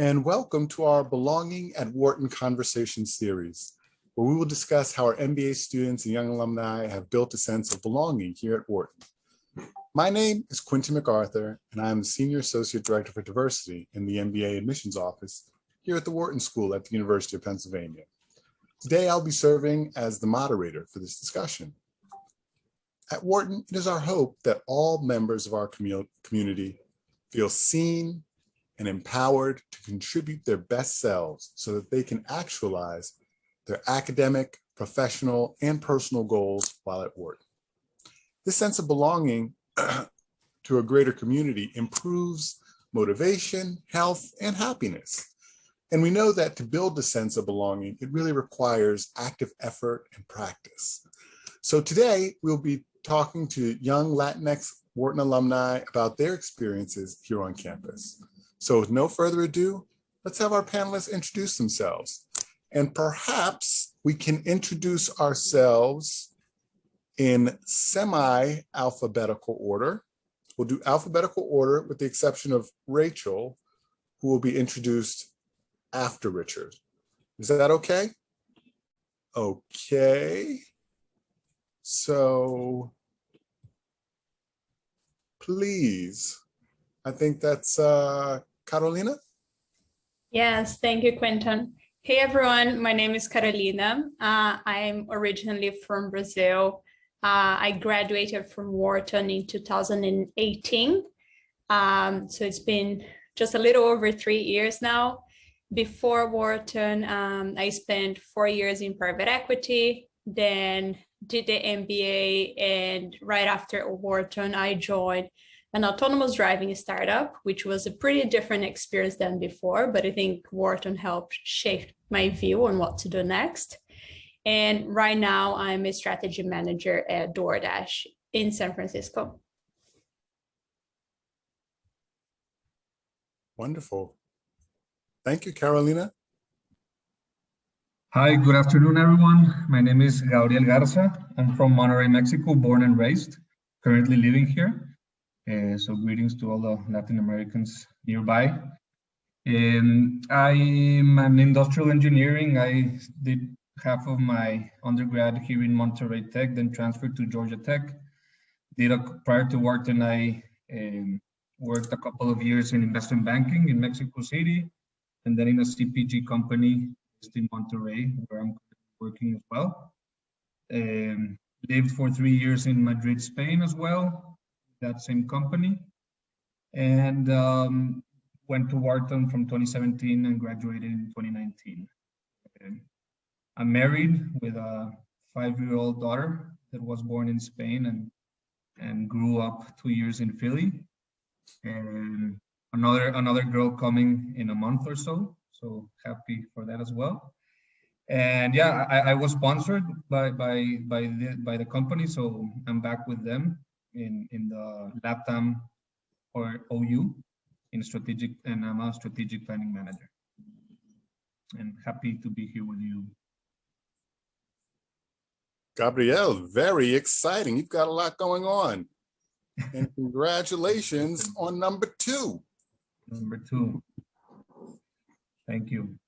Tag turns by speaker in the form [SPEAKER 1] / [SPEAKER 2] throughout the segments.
[SPEAKER 1] and welcome to our Belonging at Wharton Conversation series, where we will discuss how our MBA students and young alumni have built a sense of belonging here at Wharton. My name is Quentin MacArthur, and I'm the Senior Associate Director for Diversity in the MBA Admissions Office here at the Wharton School at the University of Pennsylvania. Today, I'll be serving as the moderator for this discussion. At Wharton, it is our hope that all members of our community feel seen and empowered to contribute their best selves so that they can actualize their academic, professional, and personal goals while at Wharton. This sense of belonging to a greater community improves motivation, health, and happiness. And we know that to build the sense of belonging, it really requires active effort and practice. So today, we'll be talking to young LatinX Wharton alumni about their experiences here on campus. So with no further ado, let's have our panelists introduce themselves. And perhaps we can introduce ourselves in semi-alphabetical order. We'll do alphabetical order with the exception of Rachel, who will be introduced after Richard. Is that okay? Okay. So please, I think that's Carolina?
[SPEAKER 2] Yes, thank you, Quentin. Hey, everyone. My name is Carolina. I'm originally from Brazil. I graduated from Wharton in 2018. So it's been just a little over 3 years now. Before Wharton, I spent 4 years in private equity, then did the MBA, and right after Wharton, I joined an autonomous driving startup, which was a pretty different experience than before, but I think Wharton helped shape my view on what to do next. And right now I'm a strategy manager at DoorDash in San Francisco.
[SPEAKER 1] Wonderful. Thank you, Carolina.
[SPEAKER 3] Hi, good afternoon, everyone. My name is Gabriel Garza. I'm from Monterrey, Mexico, born and raised, currently living here. So greetings to all the Latin Americans nearby. I'm an industrial engineering. I did half of my undergrad here in Monterrey Tech, then transferred to Georgia Tech. Prior to Wharton, I worked a couple of years in investment banking in Mexico City, and then in a CPG company based in Monterrey, where I'm working as well. Lived for 3 years in Madrid, Spain as well, that same company, and went to Wharton from 2017 and graduated in 2019. I'm married with a 5-year-old daughter that was born in Spain and grew up 2 years in Philly, and another girl coming in a month or so. So happy for that as well. And yeah, I was sponsored by the company, so I'm back with them in the LATAM or OU in strategic, and I'm a strategic planning manager. And happy to be here with you.
[SPEAKER 1] Gabriel, very exciting. You've got a lot going on. And congratulations on number 2.
[SPEAKER 3] Number 2. Thank you.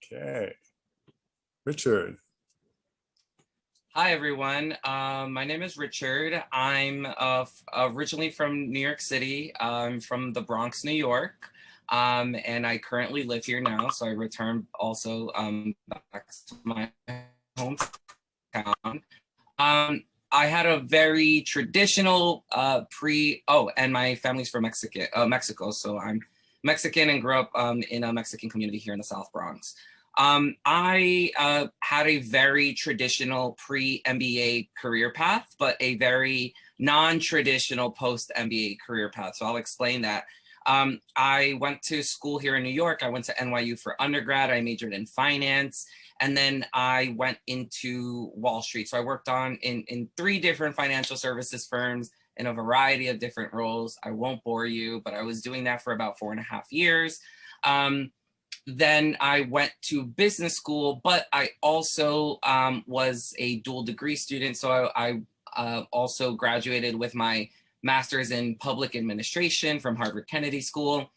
[SPEAKER 1] Okay. Richard.
[SPEAKER 4] Hi, everyone. My name is Richard. I'm originally from New York City. I'm from the Bronx, New York, and I currently live here now. So I returned also back to my hometown. I had a very traditional and my family's from Mexico. So I'm Mexican and grew up in a Mexican community here in the South Bronx. I had a very traditional pre-MBA career path, but a very non-traditional post-MBA career path. So I'll explain that. I went to school here in New York. I went to NYU for undergrad. I majored in finance. And then I went into Wall Street. So I worked in 3 different financial services firms in a variety of different roles. I won't bore you, but I was doing that for about 4.5 years. Then I went to business school, but I also was a dual degree student. So I also graduated with my master's in public administration from Harvard Kennedy School.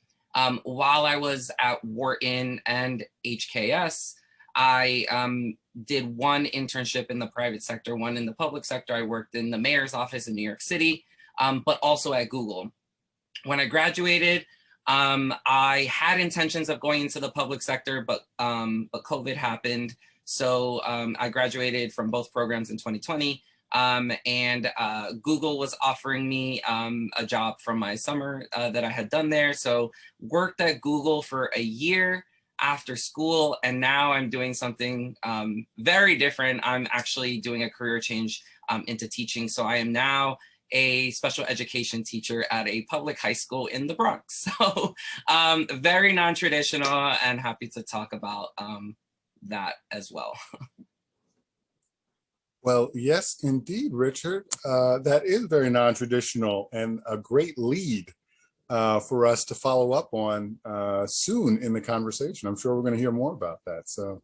[SPEAKER 4] While I was at Wharton and HKS, I did one internship in the private sector, one in the public sector. I worked in the mayor's office in New York City, but also at Google. When I graduated, I had intentions of going into the public sector, but COVID happened. So I graduated from both programs in 2020. And Google was offering me a job from my summer that I had done there. So worked at Google for a year after school, and now I'm doing something very different. I'm actually doing a career change into teaching. So I am now a special education teacher at a public high school in the Bronx. So very non-traditional, and happy to talk about that as well.
[SPEAKER 1] Well, yes, indeed, Richard. That is very non-traditional and a great lead for us to follow up on soon in the conversation. I'm sure we're going to hear more about that. So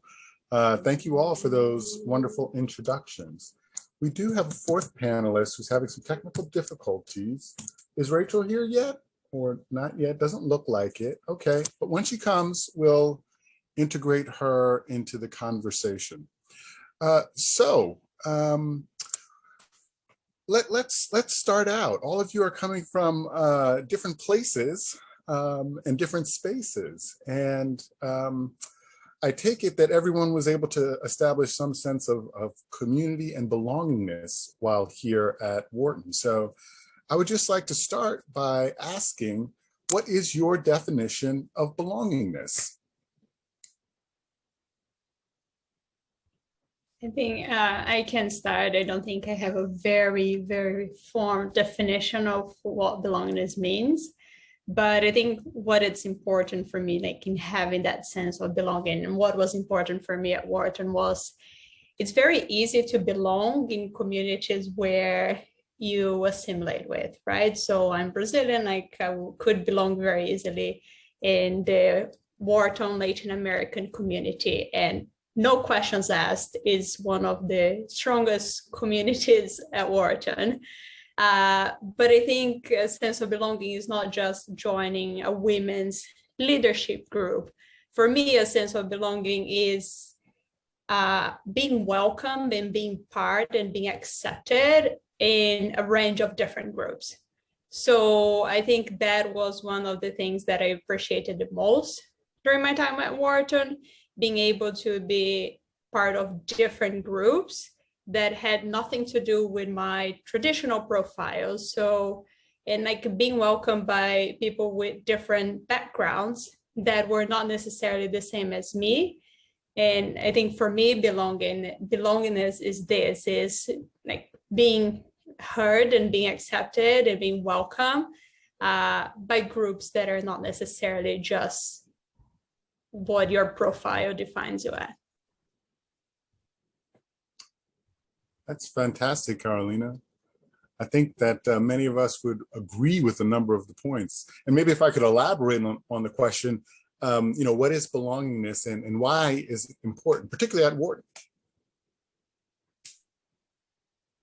[SPEAKER 1] thank you all for those wonderful introductions. We do have a fourth panelist who's having some technical difficulties. Is Rachel here yet or not yet? Doesn't look like it. Okay, but when she comes, we'll integrate her into the conversation. Let's start out. All of you are coming from different places and different spaces, and I take it that everyone was able to establish some sense of community and belongingness while here at Wharton. So I would just like to start by asking, what is your definition of belongingness?
[SPEAKER 2] I think I can start. I don't think I have a very formed definition of what belongingness means, but I think what it's important for me, like in having that sense of belonging, and what was important for me at Wharton was it's very easy to belong in communities where you assimilate with, right? So I'm Brazilian, like I could belong very easily in the Wharton Latin American community, and no questions asked is one of the strongest communities at Wharton. But I think a sense of belonging is not just joining a women's leadership group. For me, a sense of belonging is being welcomed and being part and being accepted in a range of different groups. So I think that was one of the things that I appreciated the most during my time at Wharton, being able to be part of different groups that had nothing to do with my traditional profile. So, and like being welcomed by people with different backgrounds that were not necessarily the same as me. And I think for me, belongingness is this, is like being heard and being accepted and being welcomed by groups that are not necessarily just what your profile defines you at.
[SPEAKER 1] That's fantastic, Carolina. I think that many of us would agree with a number of the points. And maybe if I could elaborate on the question, what is belongingness and why is it important, particularly at Wharton?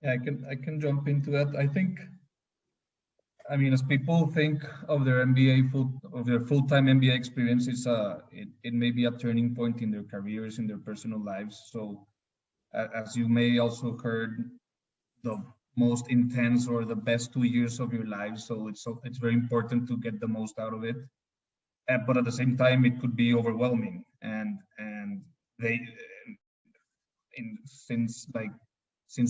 [SPEAKER 3] Yeah, I can jump into that. I think, I mean, as people think of their MBA, their full-time MBA experience, it may be a turning point in their careers, in their personal lives. So, as you may also heard, the most intense or the best 2 years of your life. So it's very important to get the most out of it. But at the same time, it could be overwhelming. And since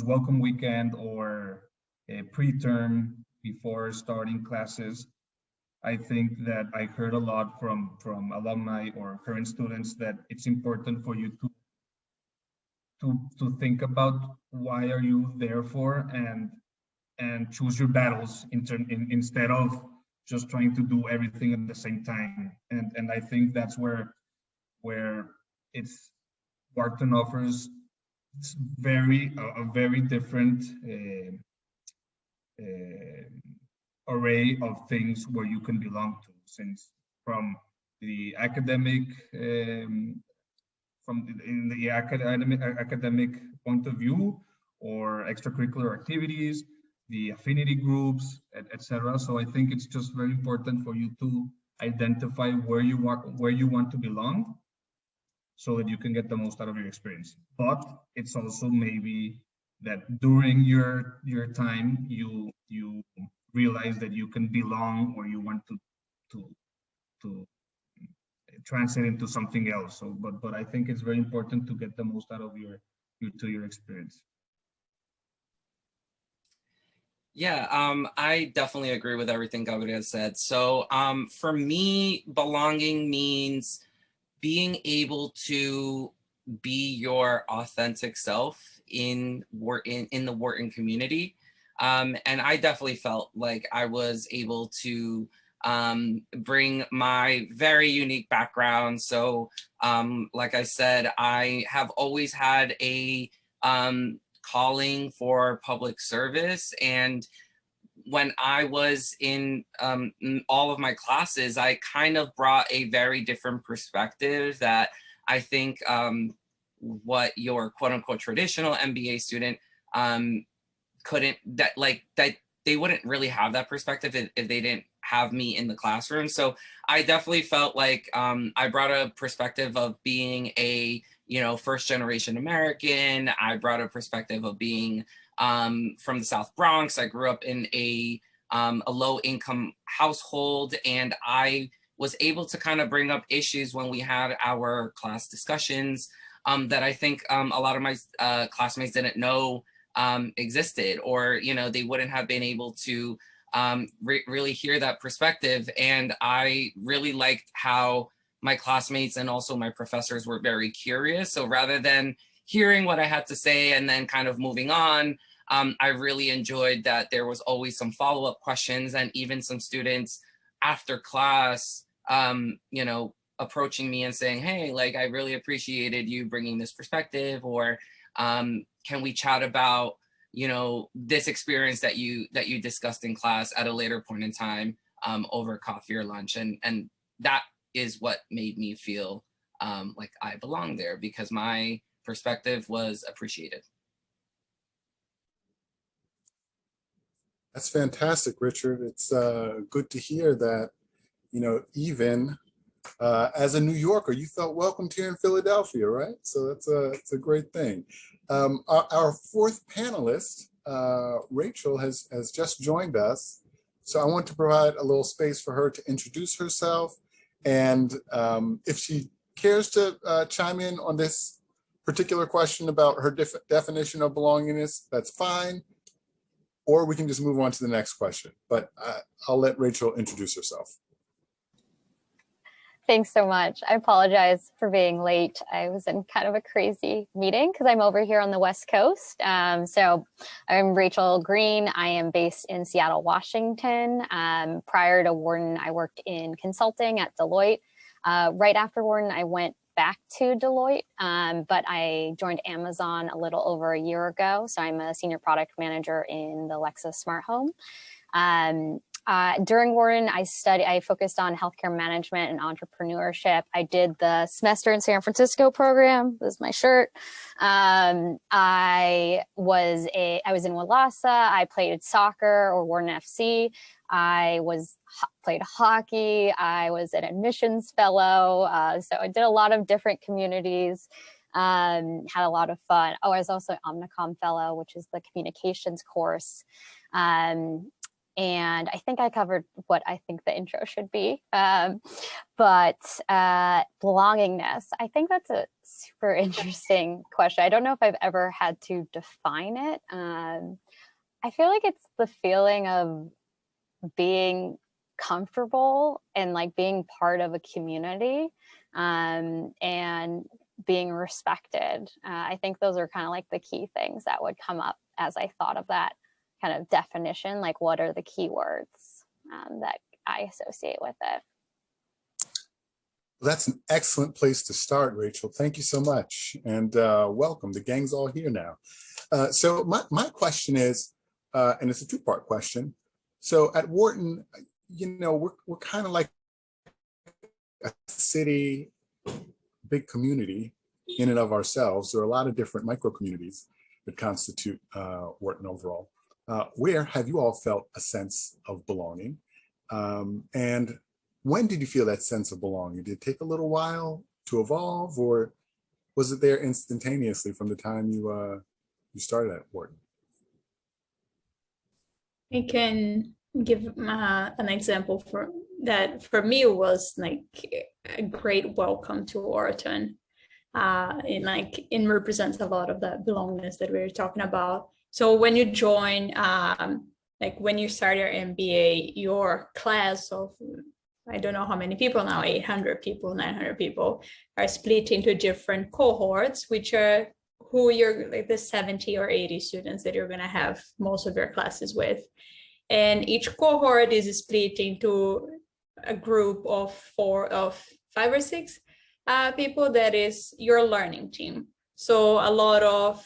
[SPEAKER 3] welcome weekend or a pre-term before starting classes, I think that I heard a lot from alumni or current students that it's important for you to think about why are you there for and choose your battles instead of just trying to do everything at the same time. And I think that's where Wharton offers a very different array of things where you can belong to, since from the academic academic point of view, or extracurricular activities, the affinity groups, etc. So I think it's just very important for you to identify where you want to belong, so that you can get the most out of your experience. But it's also maybe that during your time, you realize that you can belong where you want to translate into something else. So, but I think it's very important to get the most out of your experience.
[SPEAKER 4] Yeah, I definitely agree with everything Gabriel said. So for me, belonging means being able to be your authentic self in the Wharton community. And I definitely felt like I was able to bring my very unique background. So like I said, I have always had a calling for public service. And when I was in all of my classes, I kind of brought a very different perspective that I think what your quote unquote traditional MBA student couldn't, that they wouldn't really have that perspective if they didn't have me in the classroom. So I definitely felt like I brought a perspective of being a, first generation American. I brought a perspective of being from the South Bronx. I grew up in a low income household, and I was able to kind of bring up issues when we had our class discussions that I think a lot of my classmates didn't know existed, or they wouldn't have been able to really hear that perspective. And I really liked how my classmates and also my professors were very curious. So rather than hearing what I had to say and then kind of moving on, I really enjoyed that there was always some follow-up questions, and even some students after class, approaching me and saying, hey, like, I really appreciated you bringing this perspective, or can we chat about, this experience that you discussed in class at a later point in time over coffee or lunch. And that is what made me feel like I belong there, because my perspective was appreciated.
[SPEAKER 1] That's fantastic, Richard. It's good to hear that, even as a New Yorker, you felt welcomed here in Philadelphia, right? So that's a great thing. Our fourth panelist, Rachel, has just joined us. So I want to provide a little space for her to introduce herself. And if she cares to chime in on this particular question about her definition of belongingness, that's fine. Or we can just move on to the next question. But I'll let Rachel introduce herself.
[SPEAKER 5] Thanks so much. I apologize for being late. I was in kind of a crazy meeting because I'm over here on the West Coast. So I'm Rachel Green. I am based in Seattle, Washington. Prior to Wharton, I worked in consulting at Deloitte. Right after Wharton, I went back to Deloitte, but I joined Amazon a little over a year ago. So I'm a senior product manager in the Lexus Smart Home. During Wharton, I focused on healthcare management and entrepreneurship. I did the semester in San Francisco program. This is my shirt. I was in Wallasa. I played soccer, or Wharton FC. I played hockey. I was an admissions fellow. So I did a lot of different communities. Had a lot of fun. Oh, I was also an Omnicom fellow, which is the communications course. And I think I covered what I think the intro should be. But belongingness, I think that's a super interesting question. I don't know if I've ever had to define it. I feel like it's the feeling of being comfortable and like being part of a community and being respected. I think those are kind of like the key things that would come up as I thought of that kind of definition, like what are the keywords that I associate with it.
[SPEAKER 1] Well, that's an excellent place to start, Rachel. Thank you so much. And welcome. The gang's all here now. So my question is, and it's a two-part question. So at Wharton, we're kind of like a city, big community in and of ourselves. There are a lot of different micro communities that constitute Wharton overall. Where have you all felt a sense of belonging? And When did you feel that sense of belonging? Did it take a little while to evolve, or was it there instantaneously from the time you started at Wharton?
[SPEAKER 2] I can give an example for that. For me, it was like a great welcome to Wharton. It represents a lot of the belongingness that we were talking about. So when you join, like when you start your MBA, your class of, I don't know how many people now, 800 people, 900 people, are split into different cohorts, which are who you're like the 70 or 80 students that you're going to have most of your classes with. And each cohort is split into a group of 5 or 6 people that is your learning team. So a lot of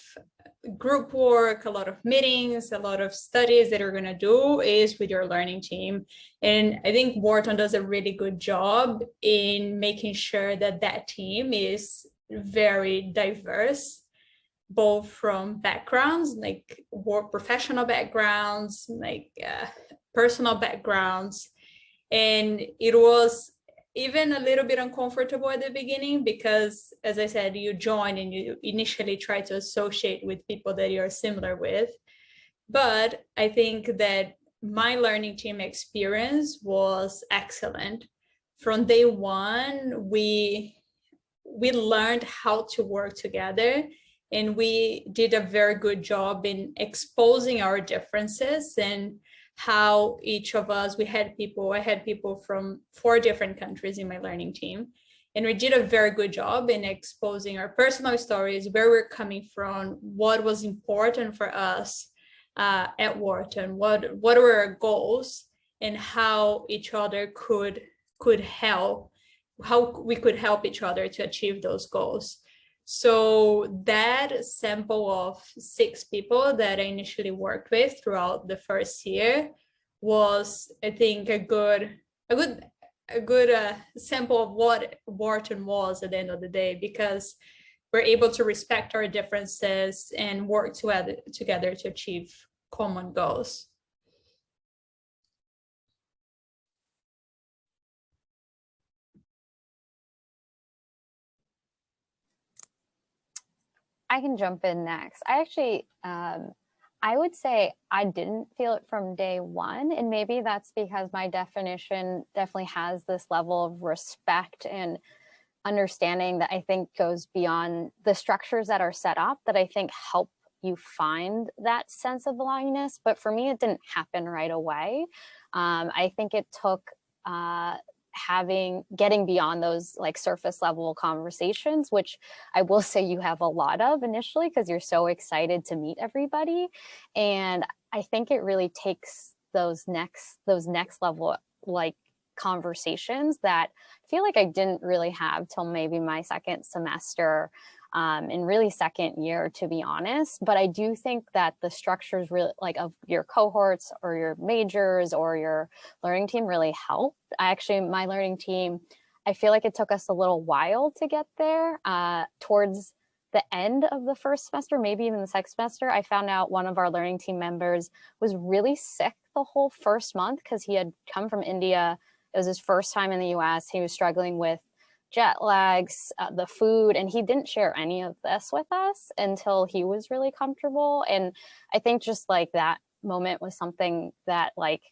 [SPEAKER 2] group work, a lot of meetings, a lot of studies that you're going to do is with your learning team. And I think Wharton does a really good job in making sure that that team is very diverse, both from backgrounds, like work professional backgrounds, like personal backgrounds. And it was even a little bit uncomfortable at the beginning because, as I said, you join and you initially try to associate with people that you're similar with. But I think that my learning team experience was excellent. From day one, we learned how to work together, and we did a very good job in exposing our differences and how each of us, I had people from 4 different countries in my learning team. And we did a very good job in exposing our personal stories, where we're coming from, what was important for us at Wharton, what were our goals, and how each other could help, how we could help each other to achieve those goals. So that sample of 6 people that I initially worked with throughout the first year was, I think, a good sample of what Wharton was at the end of the day, because we're able to respect our differences and work together to achieve common goals.
[SPEAKER 5] I can jump in next. I actually, I would say I didn't feel it from day one, and maybe that's because my definition definitely has this level of respect and understanding that I think goes beyond the structures that are set up that I think help you find that sense of belongingness. But for me, it didn't happen right away. I think it took getting beyond those like surface level conversations, which I will say you have a lot of initially because you're so excited to meet everybody. And I think it really takes those next level like conversations that I feel like I didn't really have till maybe my second semester and really second year, to be honest. But I do think that the structures really like of your cohorts or your majors or your learning team really help. My learning team, I feel like it took us a little while to get there. Towards the end of the first semester, maybe even the second semester, I found out one of our learning team members was really sick the whole first month because he had come from India. It was his first time in the US. He was struggling with jet lags, the food, and he didn't share any of this with us until he was really comfortable. And I think just like that moment was something that like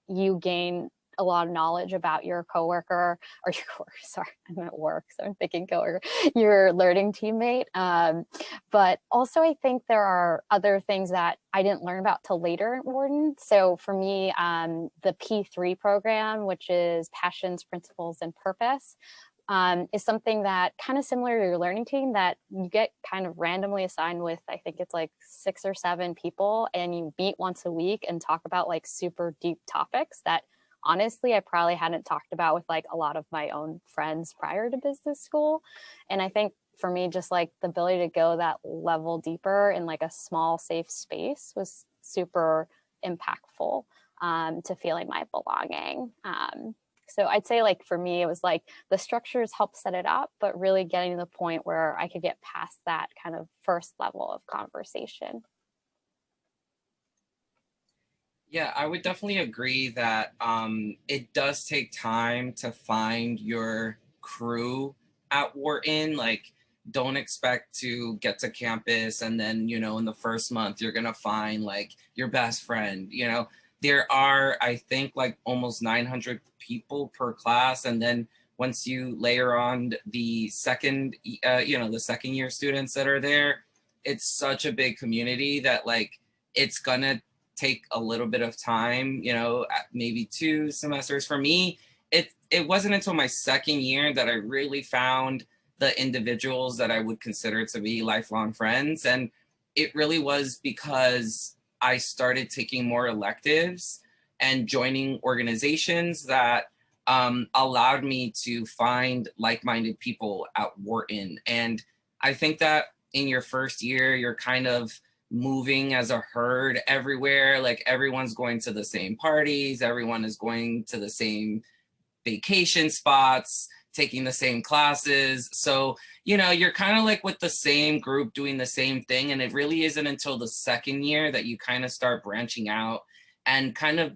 [SPEAKER 5] you gain a lot of knowledge about your coworker or your coworker, sorry, I'm at work, so I'm thinking coworker, your learning teammate. But also I think there are other things that I didn't learn about till later at Wharton. So for me, the P3 program, which is Passions, Principles, and Purpose, is something that kind of similar to your learning team that you get kind of randomly assigned with, I think it's like 6 or 7 people, and you meet once a week and talk about like super deep topics that honestly I probably hadn't talked about with like a lot of my own friends prior to business school. And I think for me, just like the ability to go that level deeper in like a small safe space was super impactful to feeling my belonging. So I'd say like for me, it was like the structures helped set it up, but really getting to the point where I could get past that kind of first level of conversation.
[SPEAKER 4] Yeah, I would definitely agree that it does take time to find your crew at Wharton. Like, don't expect to get to campus and then, you know, in the first month, you're going to find like your best friend. You know, there are, I think, like almost 900 people per class. And then once you layer on the second, the second year students that are there, it's such a big community that like it's going to take a little bit of time, you know, maybe 2 semesters. For me, it wasn't until my second year that I really found the individuals that I would consider to be lifelong friends. And it really was because I started taking more electives and joining organizations that allowed me to find like-minded people at Wharton. And I think that in your first year, you're kind of moving as a herd everywhere. Like everyone's going to the same parties, everyone is going to the same vacation spots, taking the same classes. So, you know, you're kind of like with the same group doing the same thing. And it really isn't until the second year that you kind of start branching out and kind of,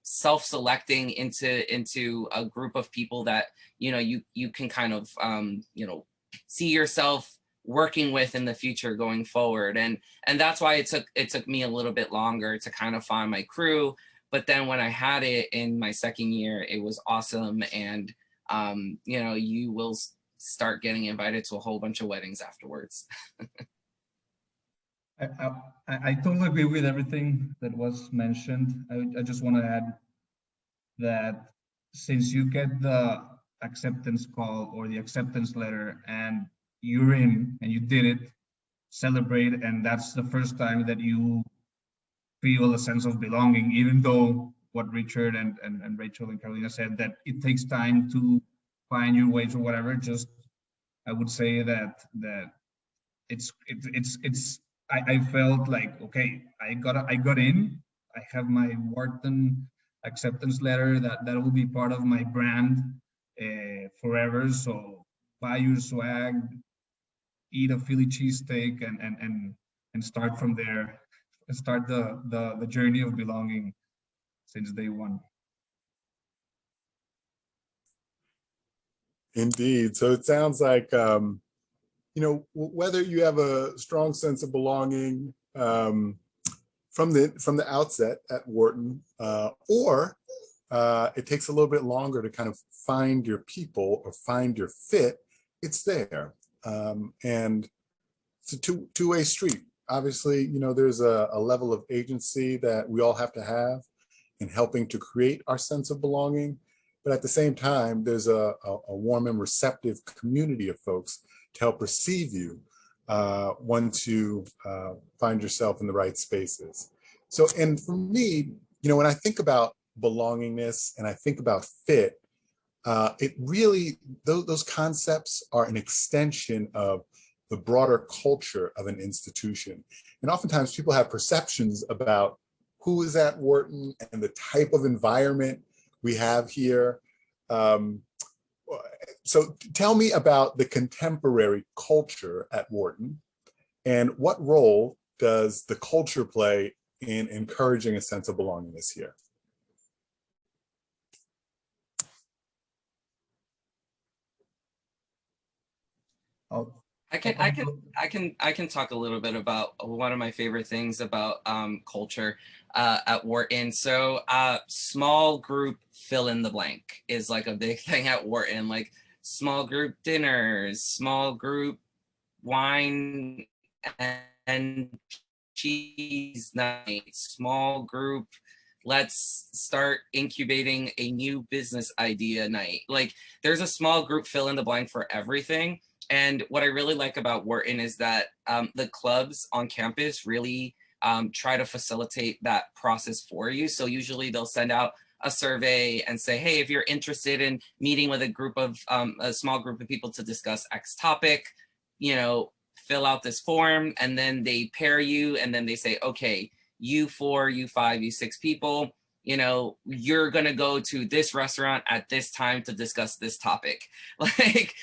[SPEAKER 4] self-selecting into a group of people that, you know, you can kind of, see yourself working with in the future going forward. And that's why it took me a little bit longer to kind of find my crew. But then when I had it in my second year, it was awesome. And, you will start getting invited to a whole bunch of weddings afterwards.
[SPEAKER 3] I totally agree with everything that was mentioned. I just want to add that since you get the acceptance call or the acceptance letter and you're in and you did it, celebrate. And that's the first time that you feel a sense of belonging, even though what Richard and Rachel and Carolina said, that it takes time to find your ways or whatever. Just, I would say that I felt like, okay, I got in, I have my Wharton acceptance letter that will be part of my brand forever. So buy your swag, eat a Philly cheesesteak, and start from there, and start the journey of belonging since day one.
[SPEAKER 1] Indeed. So it sounds like, whether you have a strong sense of belonging from the outset at Wharton, or it takes a little bit longer to kind of find your people or find your fit, it's there. And it's a two-way street. Obviously, there's a level of agency that we all have to have in helping to create our sense of belonging. But at the same time, there's a warm and receptive community of folks to help receive you once you find yourself in the right spaces. So, and for me, when I think about belongingness and I think about fit, it really, those concepts are an extension of the broader culture of an institution. And oftentimes people have perceptions about who is at Wharton and the type of environment we have here. So tell me about the contemporary culture at Wharton, and what role does the culture play in encouraging a sense of belongingness here?
[SPEAKER 4] I can talk a little bit about one of my favorite things about culture at Wharton. So small group fill in the blank is like a big thing at Wharton, like small group dinners, small group wine and cheese night, small group let's start incubating a new business idea night. Like there's a small group fill in the blank for everything. And what I really like about Wharton is that the clubs on campus really try to facilitate that process for you. So usually they'll send out a survey and say, hey, if you're interested in meeting with a small group of people to discuss X topic, fill out this form, and then they pair you, and then they say, okay, you 4, you 5, you 6 people, you're gonna go to this restaurant at this time to discuss this topic. Like,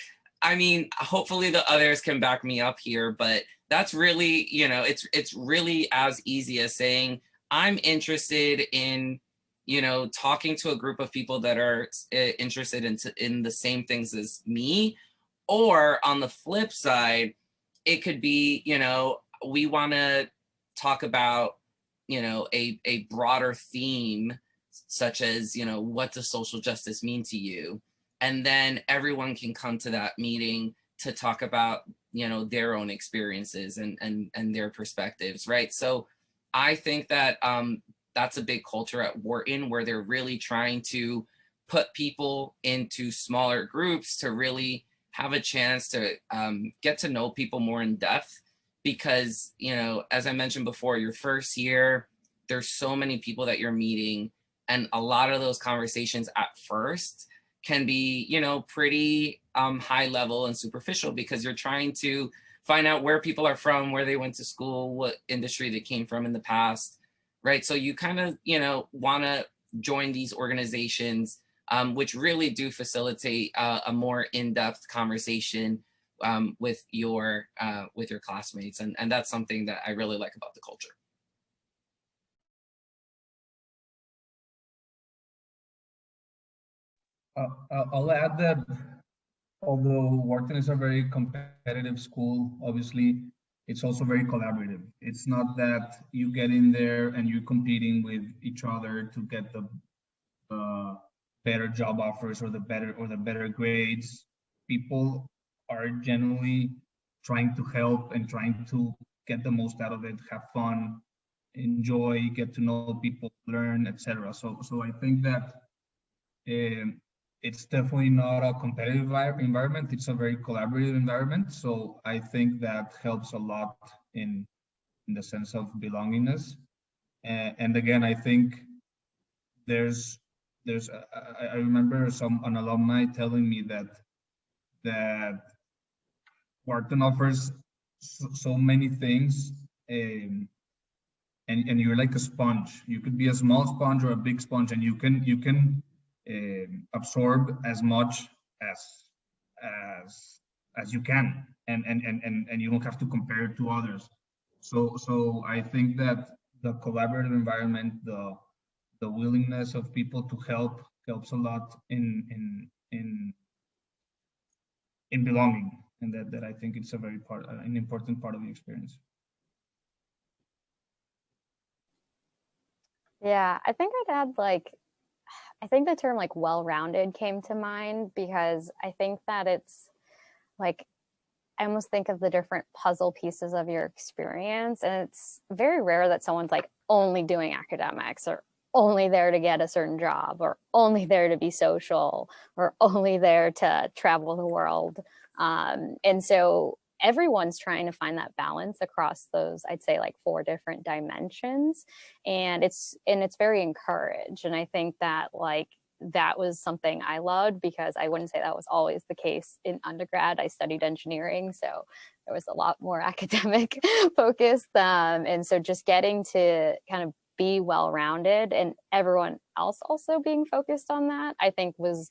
[SPEAKER 4] I mean, hopefully the others can back me up here, but that's really, it's really as easy as saying, I'm interested in, you know, talking to a group of people that are interested in the same things as me. Or on the flip side, it could be, you know, we want to talk about, you know, a broader theme, such as, you know, what does social justice mean to you? And then everyone can come to that meeting to talk about, you know, their own experiences and their perspectives, right? So I think that that's a big culture at Wharton, where they're really trying to put people into smaller groups to really have a chance to get to know people more in depth. Because, you know, as I mentioned before, your first year, there's so many people that you're meeting, and a lot of those conversations at first can be, you know, pretty high level and superficial, because you're trying to find out where people are from, where they went to school, what industry they came from in the past, right? So you kind of, you know, want to join these organizations, which really do facilitate a more in-depth conversation with your classmates, and that's something that I really like about the culture.
[SPEAKER 3] I'll add that although Wharton is a very competitive school, obviously, it's also very collaborative. It's not that you get in there and you're competing with each other to get the better job offers or the better grades. People are generally trying to help and trying to get the most out of it, have fun, enjoy, get to know people, learn, etc. So I think that it's definitely not a competitive environment. It's a very collaborative environment. So I think that helps a lot in the sense of belongingness. And again, I think I remember an alumni telling me that Wharton offers so many things, and you're like a sponge. You could be a small sponge or a big sponge, and you can absorb as much as you can, and you don't have to compare it to others. So I think that the collaborative environment, the willingness of people to help helps a lot in belonging, and that I think it's an important part of the experience.
[SPEAKER 5] Yeah, I think I'd add I think the term well-rounded came to mind, because I think that it's I almost think of the different puzzle pieces of your experience, and it's very rare that someone's only doing academics, or only there to get a certain job, or only there to be social, or only there to travel the world. And so everyone's trying to find that balance across those, I'd say 4 different dimensions. And it's very encouraged. And I think that that was something I loved, because I wouldn't say that was always the case in undergrad. I studied engineering, so there was a lot more academic focus. And so just getting to kind of be well-rounded, and everyone else also being focused on that, I think was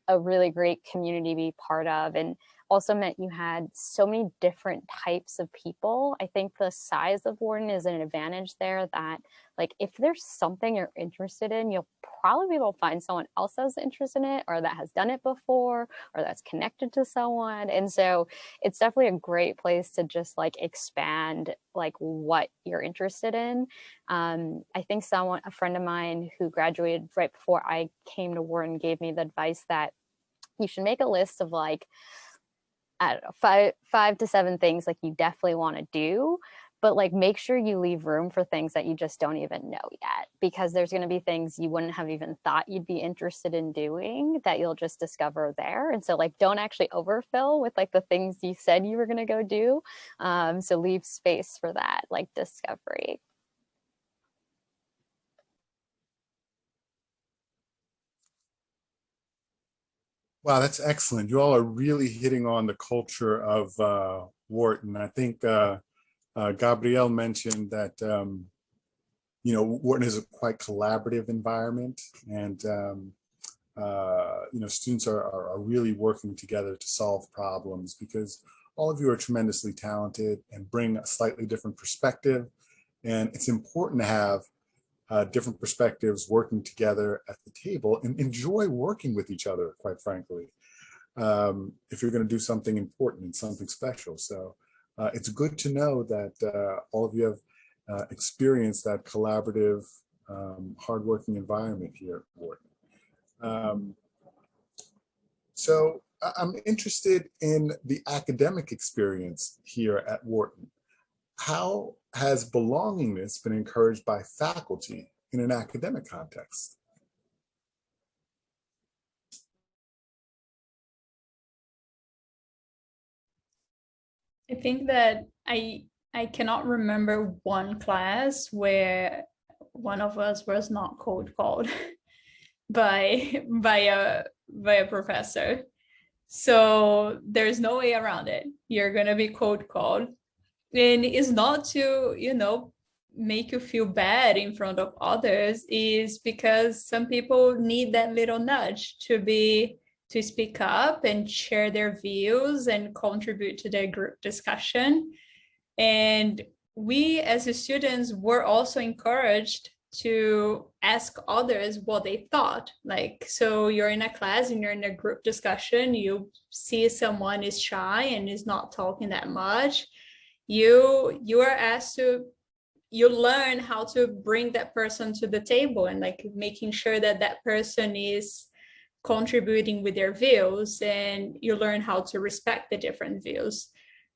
[SPEAKER 5] a really great community to be part of, and also meant you had so many different types of people. I think the size of Wharton is an advantage there, that if there's something you're interested in, you'll probably be able to find someone else that's interested in it, or that has done it before, or that's connected to someone. And so it's definitely a great place to just expand what you're interested in. I think a friend of mine who graduated right before I came to Wharton gave me the advice that you should make a list of I don't know, 5 to 7 things you definitely want to do, but make sure you leave room for things that you just don't even know yet, because there's going to be things you wouldn't have even thought you'd be interested in doing that you'll just discover there. And so don't actually overfill with the things you said you were going to go do. So leave space for that discovery.
[SPEAKER 1] Wow, that's excellent. You all are really hitting on the culture of Wharton. I think Gabrielle mentioned that, Wharton is a quite collaborative environment, and, students are really working together to solve problems, because all of you are tremendously talented and bring a slightly different perspective. And it's important to have different perspectives, working together at the table, and enjoy working with each other, quite frankly, if you're going to do something important and something special. So it's good to know that all of you have experienced that collaborative, hardworking environment here at Wharton. So I'm interested in the academic experience here at Wharton. How has belongingness been encouraged by faculty in an academic context?
[SPEAKER 2] I think that I cannot remember one class where one of us was not cold called by a professor. So there's no way around it. You're gonna be cold called, and it's not to, you know, make you feel bad in front of others, is because some people need that little nudge to speak up and share their views and contribute to their group discussion. And we as the students were also encouraged to ask others what they thought. Like, so you're in a class and you're in a group discussion, you see someone is shy and is not talking that much, you are asked to, you learn how to bring that person to the table and like making sure that that person is contributing with their views, and you learn how to respect the different views.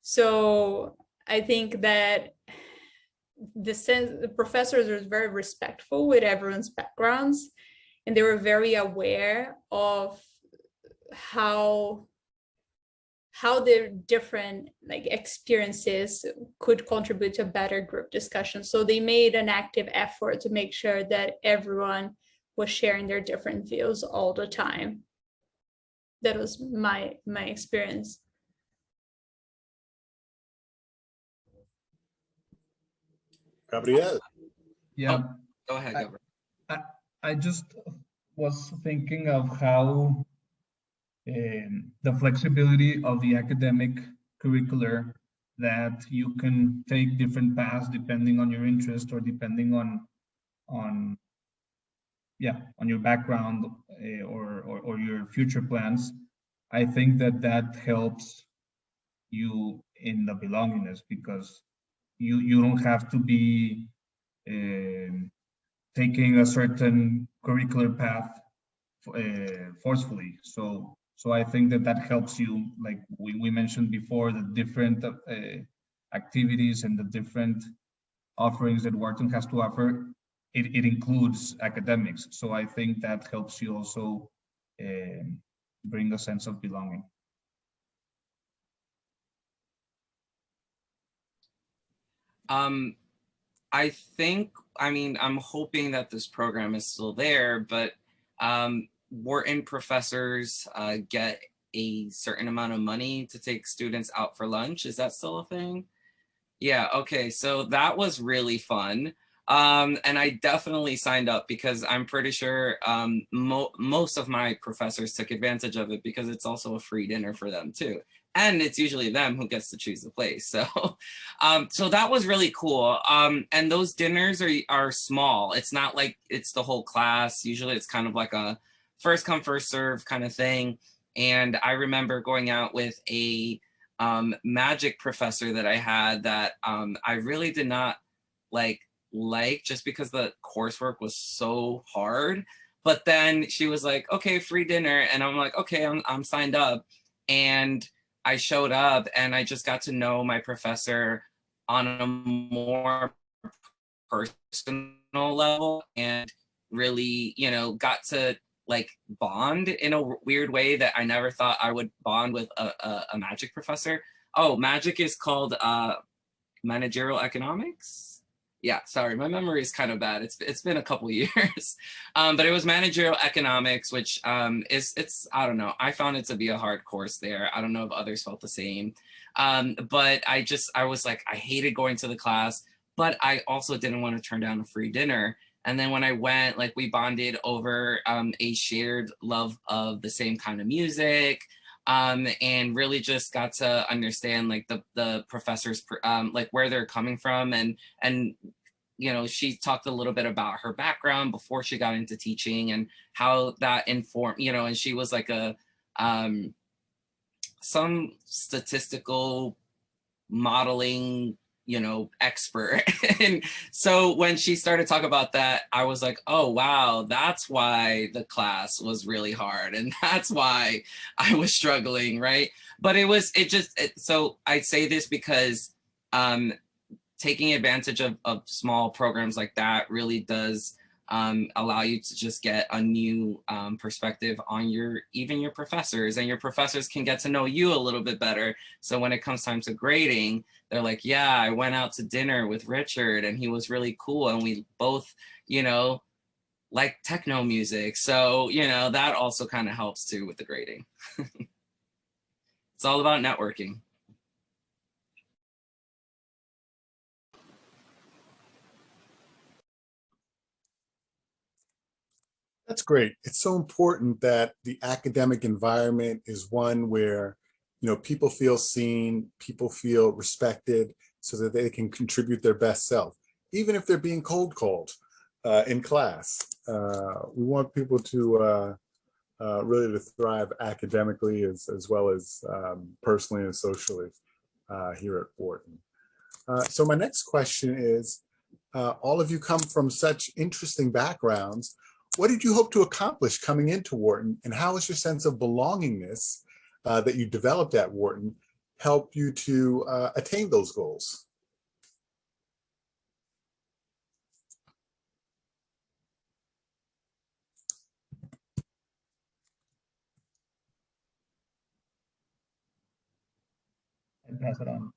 [SPEAKER 2] So I think that the professors were very respectful with everyone's backgrounds, and they were very aware of how their different like experiences could contribute to a better group discussion. So they made an active effort to make sure that everyone was sharing their different views all the time. That was my experience.
[SPEAKER 1] Gabriel.
[SPEAKER 3] Yeah.
[SPEAKER 4] Go ahead, Gabriel.
[SPEAKER 3] I just was thinking of how the flexibility of the academic curricular, that you can take different paths depending on your interest or depending on your background or your future plans. I think that helps you in the belongingness, because you don't have to be taking a certain curricular path forcefully. So I think that helps you, like we mentioned before, the different activities and the different offerings that Wharton has to offer. It includes academics. So I think that helps you also bring a sense of belonging.
[SPEAKER 4] I think, I mean, I'm hoping that this program is still there, but Wharton professors get a certain amount of money to take students out for lunch. Is that still a thing? Yeah, okay, so that was really fun. And I definitely signed up because I'm pretty sure most of my professors took advantage of it, because it's also a free dinner for them too. And it's usually them who gets to choose the place. So, so that was really cool. And those dinners are small. It's not like it's the whole class. Usually it's kind of like a first come, first serve kind of thing. And I remember going out with a magic professor that I had that I really did not like just because the coursework was so hard. But then she was like, okay, free dinner. And I'm like, okay, I'm signed up. And I showed up and I just got to know my professor on a more personal level, and really, you know, got to like bond in a weird way that I never thought I would bond with a magic professor. Oh, magic is called managerial economics. Yeah, sorry, my memory is kind of bad. It's been a couple years, but it was managerial economics, which it's I don't know. I found it to be a hard course there. I don't know if others felt the same, but I was like, I hated going to the class, but I also didn't want to turn down a free dinner. And then when I went, like we bonded over a shared love of the same kind of music. And really just got to understand like the professors like where they're coming from, and she talked a little bit about her background before she got into teaching and how that informed, and she was like some statistical modeling, expert. And so when she started talking about that, I was like, oh, wow, that's why the class was really hard. And that's why I was struggling, right? But so I say this because taking advantage of small programs like that really does allow you to just get a new perspective on even your professors, and your professors can get to know you a little bit better. So when it comes time to grading, they're like, yeah, I went out to dinner with Richard and he was really cool. And we both, like techno music. So, that also kind of helps too with the grading. It's all about networking.
[SPEAKER 1] That's great. It's so important that the academic environment is one where, people feel seen, people feel respected, so that they can contribute their best self, even if they're being cold in class. We want people to really to thrive academically as well as personally and socially here at Wharton. So my next question is, all of you come from such interesting backgrounds. What did you hope to accomplish coming into Wharton, and how has your sense of belongingness that you developed at Wharton help you to attain those goals?
[SPEAKER 3] And pass it on.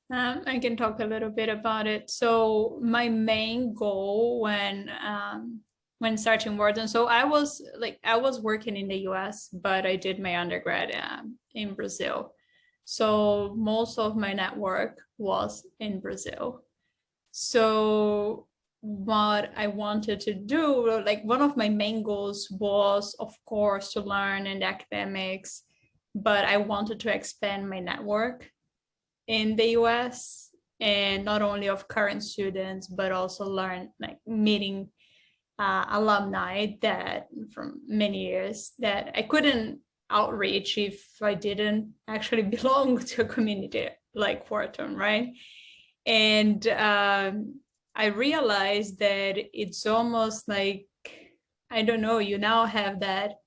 [SPEAKER 2] I can talk a little bit about it. So my main goal when starting Wharton, so I was working in the US, but I did my undergrad in Brazil. So most of my network was in Brazil. So what I wanted to do, one of my main goals was, of course, to learn in academics, but I wanted to expand my network in the US, and not only of current students, but also learn, meeting alumni that from many years that I couldn't outreach if I didn't actually belong to a community like Wharton, right? And I realized that it's almost like, I don't know, you now have that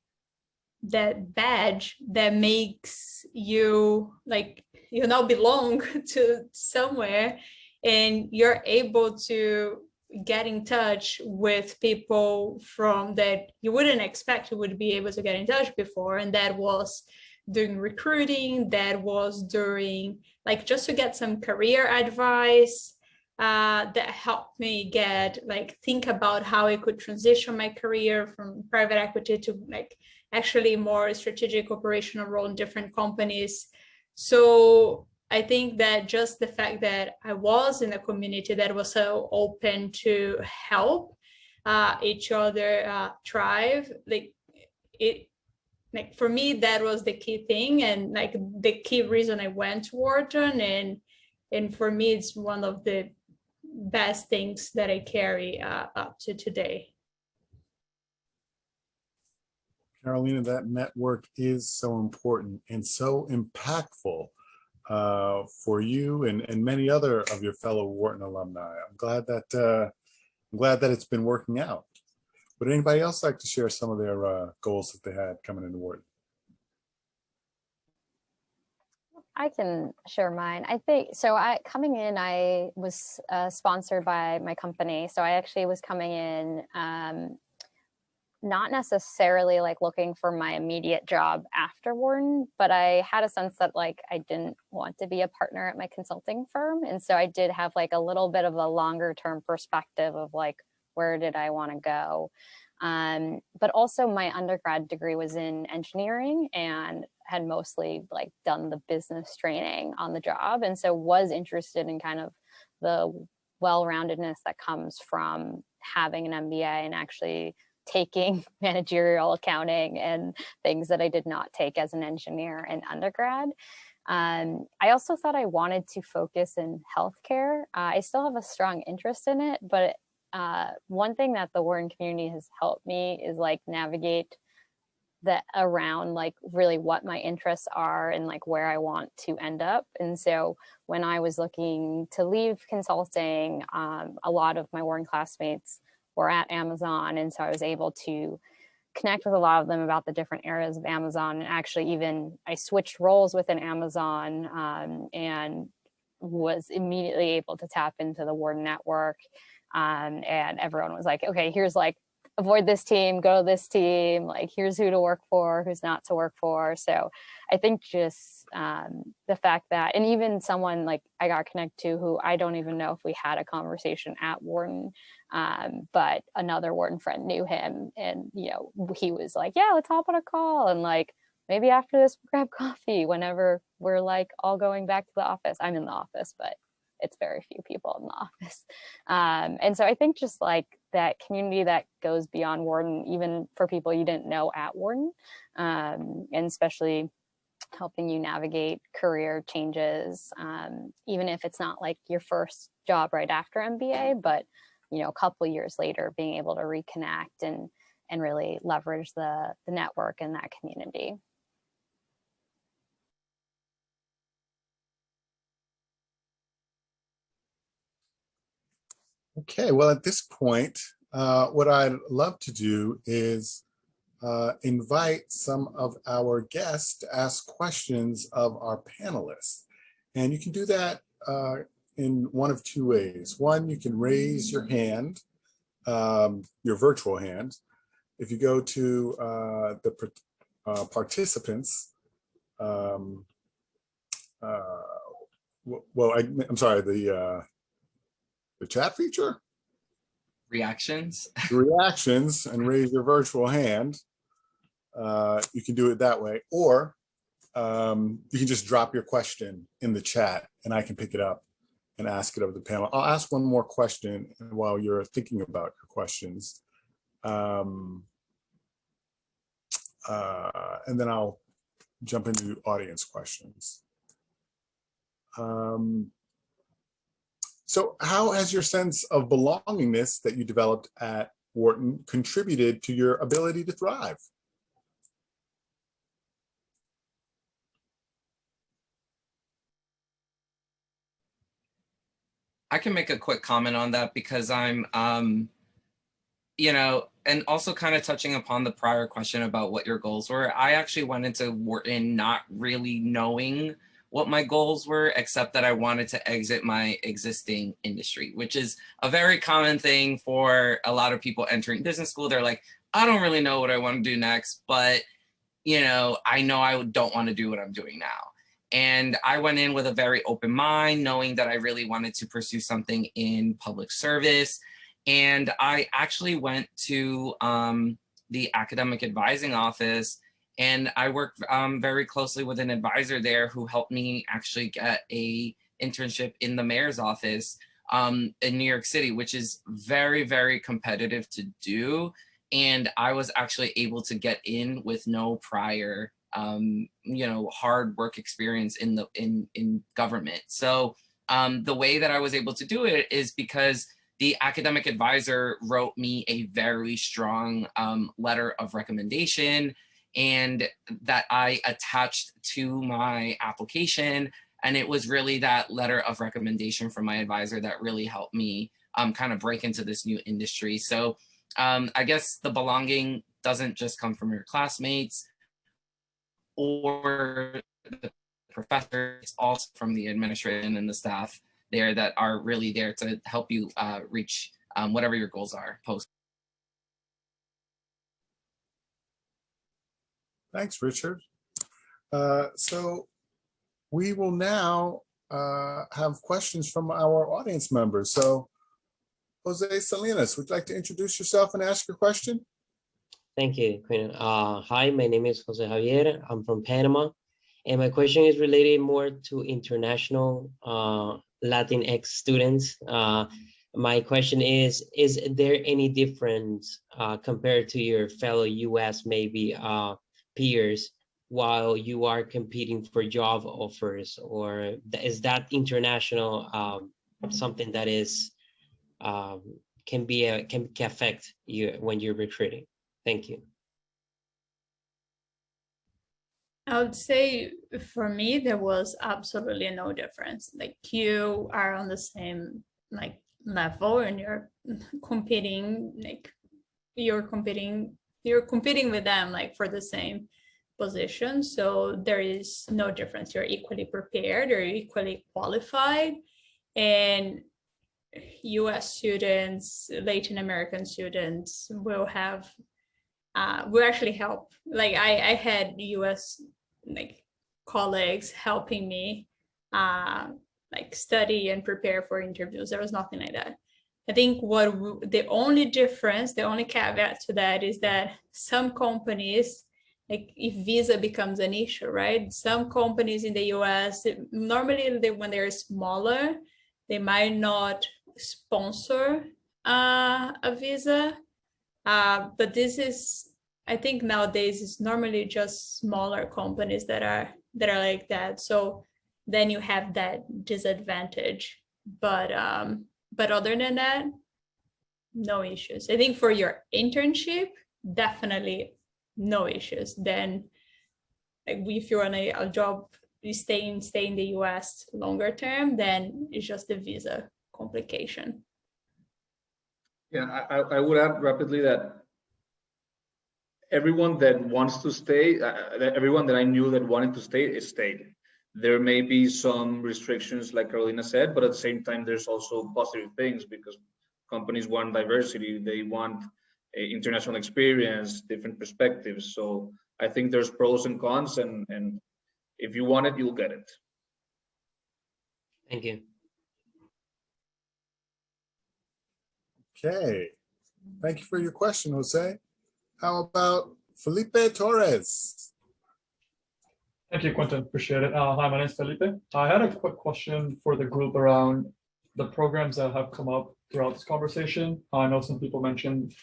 [SPEAKER 2] badge that makes you you now belong to somewhere, and you're able to get in touch with people from that you wouldn't expect you would be able to get in touch before. And that was during recruiting, that was during just to get some career advice that helped me think about how I could transition my career from private equity to actually more strategic operational role in different companies. So I think that just the fact that I was in a community that was so open to help each other thrive, for me, that was the key thing, and the key reason I went to Wharton, and for me, it's one of the best things that I carry up to today.
[SPEAKER 1] Carolina, that network is so important and so impactful for you and many other of your fellow Wharton alumni. I'm glad that it's been working out. Would anybody else like to share some of their goals that they had coming into Wharton?
[SPEAKER 5] I can share mine. I think so. Coming in, I was sponsored by my company, so I actually was coming in not necessarily looking for my immediate job after Wharton, but I had a sense that I didn't want to be a partner at my consulting firm. And so I did have a little bit of a longer term perspective of where did I want to go? But also my undergrad degree was in engineering and had mostly done the business training on the job. And so was interested in kind of the well-roundedness that comes from having an MBA and actually taking managerial accounting and things that I did not take as an engineer in undergrad. I also thought I wanted to focus in healthcare. I still have a strong interest in it, but one thing that the Wharton community has helped me is like navigate that around like really what my interests are and like where I want to end up. And so when I was looking to leave consulting, a lot of my Wharton classmates were at Amazon. And so I was able to connect with a lot of them about the different areas of Amazon. And actually even I switched roles within Amazon and was immediately able to tap into the Wharton network. And everyone was like, okay, here's like, avoid this team, go to this team, like here's who to work for, who's not to work for. So I think just the fact that, and even someone like I got connected to who I don't even know if we had a conversation at Wharton, but another Wharton friend knew him, and you know, he was like, yeah, let's hop on a call, and like maybe after this we'll grab coffee whenever we're like all going back to the office. I'm in the office, but it's very few people in the office. And so I think just like that community that goes beyond Wharton, even for people you didn't know at Wharton, and especially helping you navigate career changes, even if it's not like your first job right after MBA, but you know, a couple of years later, being able to reconnect and really leverage the network and that community.
[SPEAKER 1] Okay, well, at this point, what I'd love to do is invite some of our guests to ask questions of our panelists. And you can do that in one of two ways. One, you can raise your hand, your virtual hand. If you go to the participants, I'm sorry, the chat feature?
[SPEAKER 4] Reactions.
[SPEAKER 1] Reactions, and raise your virtual hand. You can do it that way, or you can just drop your question in the chat and I can pick it up and ask it of the panel. I'll ask one more question while you're thinking about your questions. And then I'll jump into audience questions. So how has your sense of belongingness that you developed at Wharton contributed to your ability to thrive?
[SPEAKER 4] I can make a quick comment on that because I'm, you know, and also kind of touching upon the prior question about what your goals were. I actually went into Wharton not really knowing what my goals were, except that I wanted to exit my existing industry, which is a very common thing for a lot of people entering business school. They're like, I don't really know what I want to do next, but you know I don't want to do what I'm doing now. And I went in with a very open mind, knowing that I really wanted to pursue something in public service. And I actually went to the academic advising office, and I worked very closely with an advisor there who helped me actually get a internship in the mayor's office in New York City, which is very, very competitive to do. And I was actually able to get in with no prior, you know, hard work experience in government. So the way that I was able to do it is because the academic advisor wrote me a very strong letter of recommendation, and that I attached to my application. And it was really that letter of recommendation from my advisor that really helped me kind of break into this new industry. So I guess the belonging doesn't just come from your classmates or the professor, it's also from the administration and the staff there that are really there to help you reach whatever your goals are post.
[SPEAKER 1] Thanks, Richard. So we will now have questions from our audience members. So Jose Salinas, would you like to introduce yourself and ask your question?
[SPEAKER 6] Thank you, Quinn. Hi, my name is Jose Javier. I'm from Panama. And my question is related more to international LatinX students. My question is there any difference compared to your fellow US maybe peers while you are competing for job offers, or is that international something that is can affect you when you're recruiting? Thank you.
[SPEAKER 2] I would say for me, there was absolutely no difference. Like you are on the same like level and you're competing, like you're competing with them like for the same position. So there is no difference. You're equally prepared or equally qualified. And US students, Latin American students will have will actually help. Like I had US like colleagues helping me like study and prepare for interviews. There was nothing like that. I think the only difference, the only caveat to that is that some companies, like if visa becomes an issue, right? Some companies in the US, normally when they're smaller, they might not sponsor a visa. But this is, I think nowadays it's normally just smaller companies that are like that. So then you have that disadvantage. But other than that, no issues. I think for your internship, definitely no issues. Then like, if you're on a job, you stay in the US longer term, then it's just the visa complication.
[SPEAKER 7] Yeah, I would add rapidly that everyone that wants to stay, everyone that I knew that wanted to stay, stayed. There may be some restrictions, like Carolina said, but at the same time, there's also positive things because companies want diversity. They want international experience, different perspectives. So I think there's pros and cons, and if you want it, you'll get it.
[SPEAKER 6] Thank you.
[SPEAKER 1] Okay, thank you for your question, Jose. How about Felipe Torres?
[SPEAKER 8] Thank you, Quentin. Appreciate it. Hi, my name is Felipe. I had a quick question for the group around the programs that have come up throughout this conversation. I know some people mentioned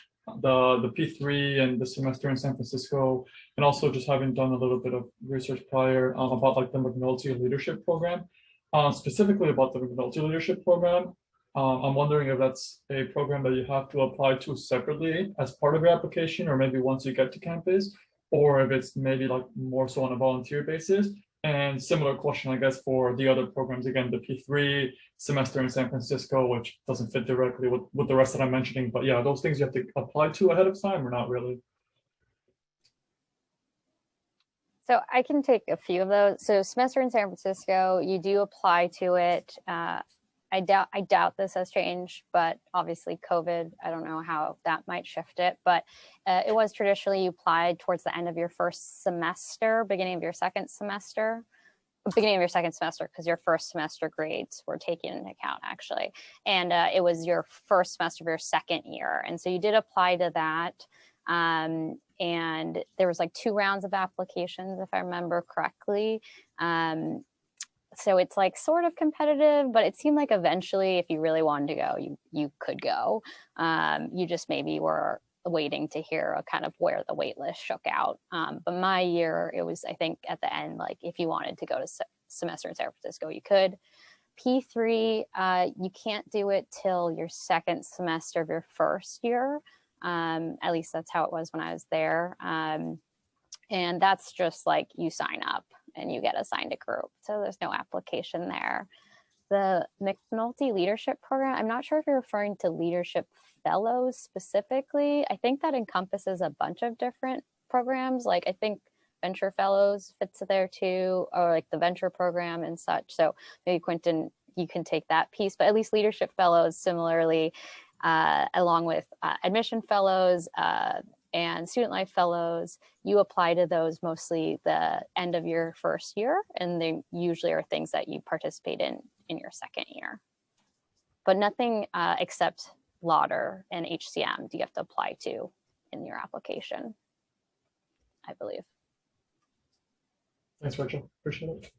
[SPEAKER 8] the P3 and the semester in San Francisco, and also just having done a little bit of research prior about like the McNulty Leadership Program. Specifically about the McNulty Leadership Program, I'm wondering if that's a program that you have to apply to separately as part of your application, or maybe once you get to campus, or if it's maybe like more so on a volunteer basis. And similar question, I guess, for the other programs, again, the P3 semester in San Francisco, which doesn't fit directly with the rest that I'm mentioning, but yeah, those things you have to apply to ahead of time or not really?
[SPEAKER 5] So I can take a few of those. So semester in San Francisco, you do apply to it. I doubt this has changed, but obviously COVID, I don't know how that might shift it, but it was traditionally you applied towards the end of your first semester, beginning of your second semester, because your first semester grades were taken into account actually. And it was your first semester of your second year. And so you did apply to that. And there was like 2 rounds of applications, if I remember correctly. So it's like sort of competitive, but it seemed like eventually if you really wanted to go, you could go. You just maybe were waiting to hear kind of where the wait list shook out. But my year, it was, I think at the end, like if you wanted to go to semester in San Francisco, you could. P3, you can't do it till your second semester of your first year. At least that's how it was when I was there. And that's just like you sign up and you get assigned a group. So there's no application there. The McNulty Leadership Program, I'm not sure if you're referring to leadership fellows specifically. I think that encompasses a bunch of different programs. Like I think venture fellows fits there too, or like the venture program and such. So maybe Quentin, you can take that piece, but at least leadership fellows similarly, along with admission fellows, and student life fellows, you apply to those mostly the end of your first year, and they usually are things that you participate in your second year. But nothing except Lauder and HCM do you have to apply to in your application, I believe.
[SPEAKER 8] Thanks, Rachel. Appreciate it.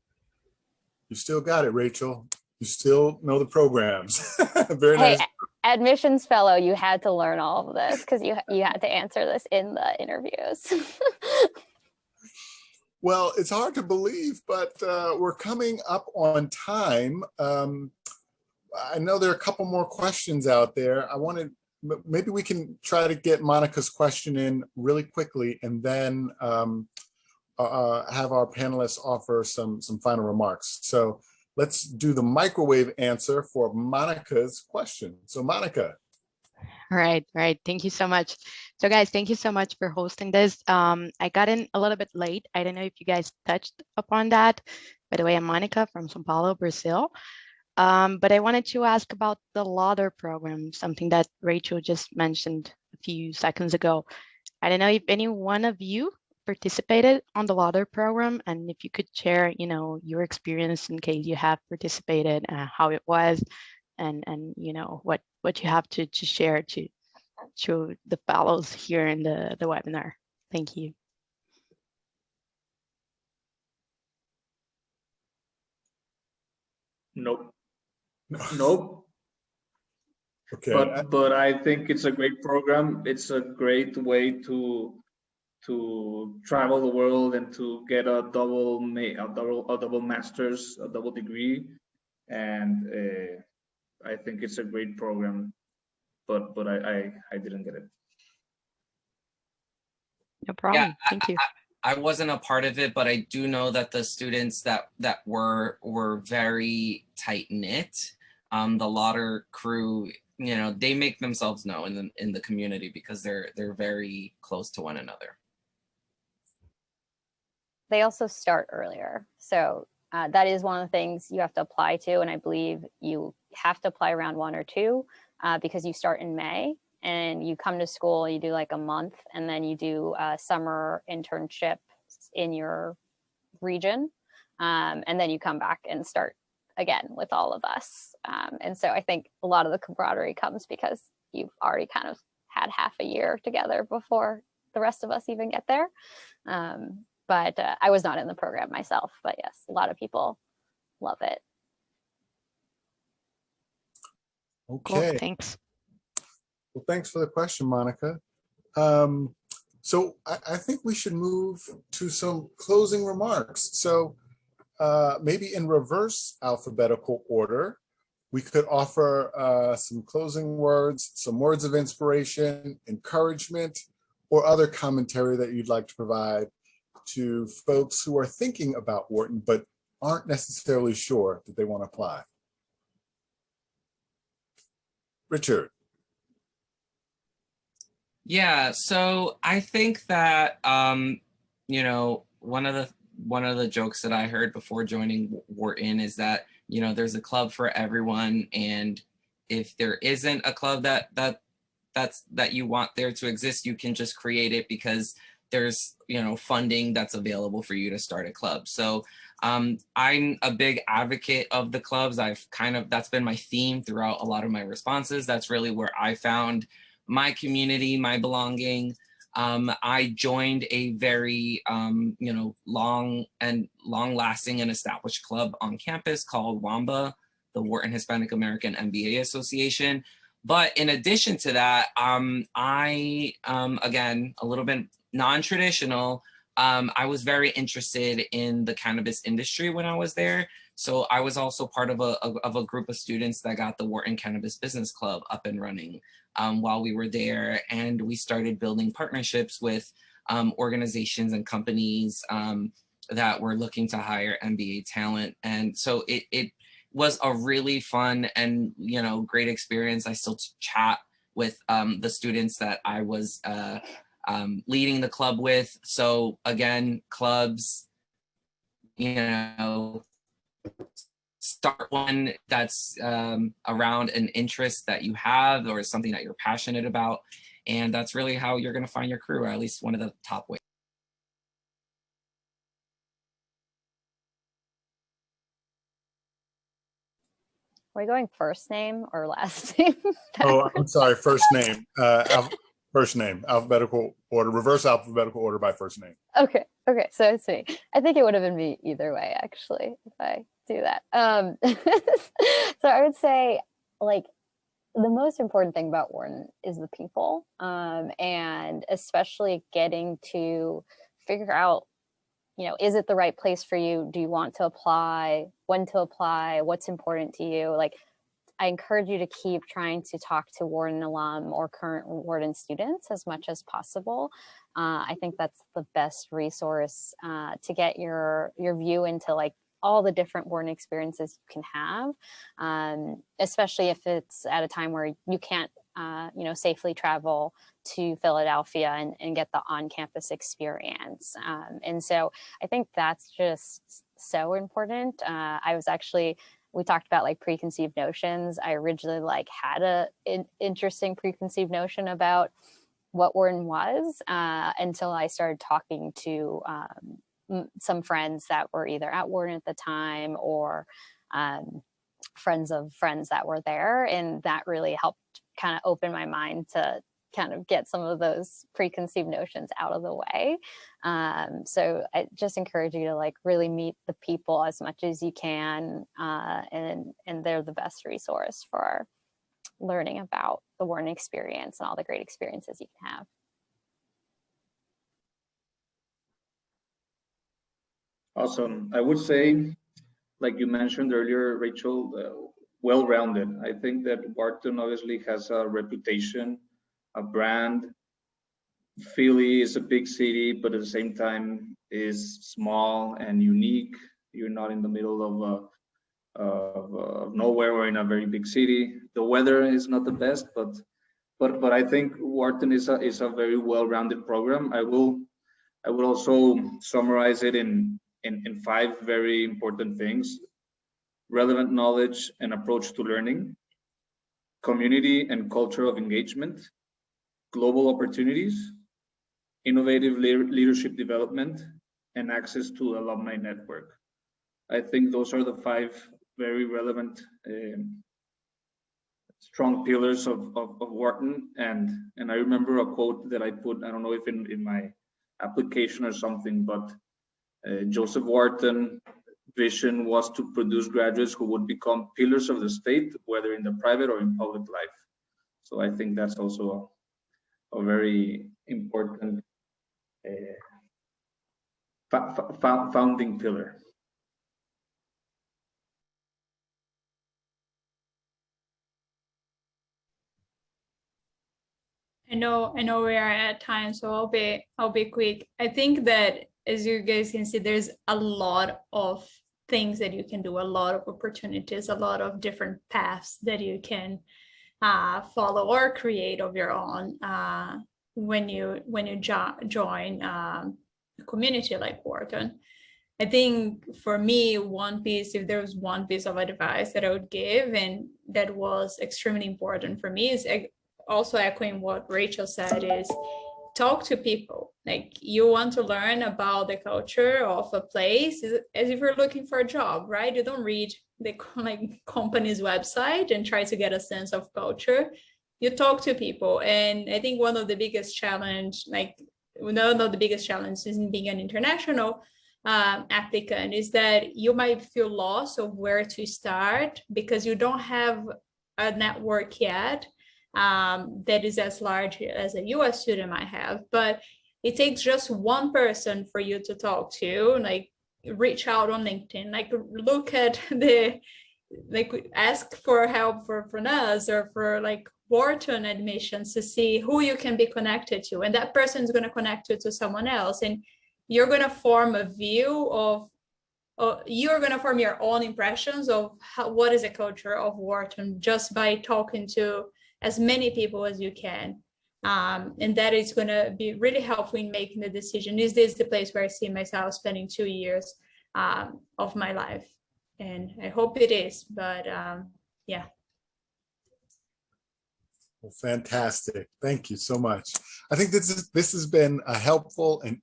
[SPEAKER 1] You still got it, Rachel. You still know the programs. Very
[SPEAKER 5] Hey,
[SPEAKER 1] nice.
[SPEAKER 5] admissions fellow, you had to learn all of this because you had to answer this in the interviews.
[SPEAKER 1] Well, it's hard to believe, but we're coming up on time. I know there are a couple more questions out there. Maybe we can try to get Monica's question in really quickly, and then have our panelists offer some final remarks. So let's do the microwave answer for Monica's question. So Monica.
[SPEAKER 9] Right. Thank you so much. So guys, thank you so much for hosting this. I got in a little bit late. I don't know if you guys touched upon that. By the way, I'm Monica from São Paulo, Brazil. But I wanted to ask about the Lauder program, something that Rachel just mentioned a few seconds ago. I don't know if any one of you participated on the Lauder program, and if you could share, your experience in case you have participated, how it was, and what you have to share to the fellows here in the webinar. Thank you.
[SPEAKER 7] Nope.
[SPEAKER 1] Okay.
[SPEAKER 7] But I think it's a great program. It's a great way to travel the world and to get a double master's, a double degree, and I think it's a great program. But I didn't get it.
[SPEAKER 9] No problem.
[SPEAKER 4] Yeah,
[SPEAKER 9] Thank you.
[SPEAKER 4] I wasn't a part of it, but I do know that the students that were very tight knit. The Lauder crew, they make themselves known in the community because they're very close to one another.
[SPEAKER 5] They also start earlier, so that is one of the things you have to apply to, and I believe you have to apply around 1 or 2 because you start in May. And you come to school, you do like a month, and then you do a summer internship in your region. And then you come back and start again with all of us. And so I think a lot of the camaraderie comes because you've already kind of had half a year together before the rest of us even get there. But I was not in the program myself, but yes, a lot of people love it.
[SPEAKER 1] Okay.
[SPEAKER 9] Cool, thanks.
[SPEAKER 1] Well, thanks for the question, Monica. So I think we should move to some closing remarks. So maybe in reverse alphabetical order, we could offer some closing words, some words of inspiration, encouragement, or other commentary that you'd like to provide to folks who are thinking about Wharton, but aren't necessarily sure that they want to apply. Richard.
[SPEAKER 4] Yeah, so I think that one of the jokes that I heard before joining Wharton is that there's a club for everyone, and if there isn't a club that you want there to exist, you can just create it because there's funding that's available for you to start a club. So I'm a big advocate of the clubs. That's been my theme throughout a lot of my responses. That's really where I found my community, my belonging. I joined a very, long-lasting and established club on campus called WAMBA, the Wharton Hispanic American MBA Association. But in addition to that, I, again, a little bit non-traditional, I was very interested in the cannabis industry when I was there. So I was also part of a group of students that got the Wharton Cannabis Business Club up and running while we were there. And we started building partnerships with organizations and companies that were looking to hire MBA talent. And so it was a really fun and great experience. I still chat with the students that I was leading the club with. So again, clubs, start one that's around an interest that you have or something that you're passionate about. And that's really how you're going to find your crew, or at least one of the top ways.
[SPEAKER 5] Are we going first name or last name?
[SPEAKER 1] Oh, I'm sorry, first name. First name, alphabetical order, reverse alphabetical order by first name.
[SPEAKER 5] Okay, so it's me. I think it would have been me either way, actually, if I do that. So I would say, like, the most important thing about Wharton is the people, and especially getting to figure out, is it the right place for you? Do you want to apply? When to apply? What's important to you? Like, I encourage you to keep trying to talk to Wharton alum or current Wharton students as much as possible. I think that's the best resource to get your view into like all the different Wharton experiences you can have, especially if it's at a time where you can't, safely travel to Philadelphia and get the on-campus experience. And so I think that's just so important. We talked about like preconceived notions. I originally like had an interesting preconceived notion about what Wharton was until I started talking to some friends that were either at Wharton at the time or friends of friends that were there. And that really helped kind of open my mind to kind of get some of those preconceived notions out of the way. So I just encourage you to like really meet the people as much as you can. And they're the best resource for learning about the Wharton experience and all the great experiences you can have.
[SPEAKER 7] Awesome. I would say, like you mentioned earlier, Rachel, well-rounded. I think that Wharton obviously has a reputation, a brand. Philly is a big city, but at the same time is small and unique. You're not in the middle of nowhere or in a very big city. The weather is not the best, but I think Wharton is a very well-rounded program. I would also summarize it in 5 very important things: relevant knowledge and approach to learning, community and culture of engagement, global opportunities, innovative leadership development, and access to the alumni network. I think those are the 5 very relevant, strong pillars of Wharton. And I remember a quote that I put, I don't know if in my application or something, but Joseph Wharton vision was to produce graduates who would become pillars of the state, whether in the private or in public life. So I think that's also a very important founding pillar.
[SPEAKER 2] I know we are at time, so I'll be quick. I think that as you guys can see, there's a lot of things that you can do, a lot of opportunities, a lot of different paths that you can follow or create of your own when you join a community like Wharton. I think for me, if there was one piece of advice that I would give, and that was extremely important for me, is also echoing what Rachel said, is talk to people. Like, you want to learn about the culture of a place as if you're looking for a job, right? You don't read the company's website and try to get a sense of culture. You talk to people. And I think one of the biggest challenges in being an international applicant is that you might feel lost of where to start because you don't have a network yet that is as large as a US student might have. But it takes just one person for you to talk to, like reach out on LinkedIn, like look at ask for help from us or for like Wharton admissions to see who you can be connected to. And that person is going to connect you to someone else. And you're going to form a view of, you're going to form your own impressions of what is the culture of Wharton just by talking to as many people as you can. And that is going to be really helpful in making the decision. Is this the place where I see myself spending 2 years of my life? And I hope it is, but yeah.
[SPEAKER 1] Well, fantastic. Thank you so much. I think this has been a helpful and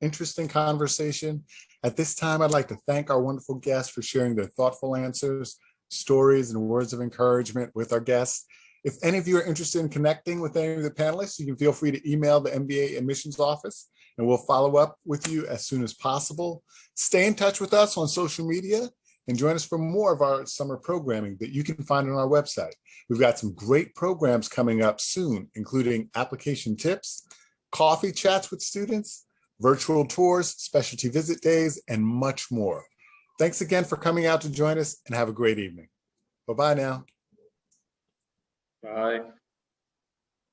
[SPEAKER 1] interesting conversation. At this time, I'd like to thank our wonderful guests for sharing their thoughtful answers, stories, and words of encouragement with our guests. If any of you are interested in connecting with any of the panelists, you can feel free to email the MBA admissions office and we'll follow up with you as soon as possible. Stay in touch with us on social media and join us for more of our summer programming that you can find on our website. We've got some great programs coming up soon, including application tips, coffee chats with students, virtual tours, specialty visit days, and much more. Thanks again for coming out to join us, and have a great evening. Bye-bye now.
[SPEAKER 7] Bye.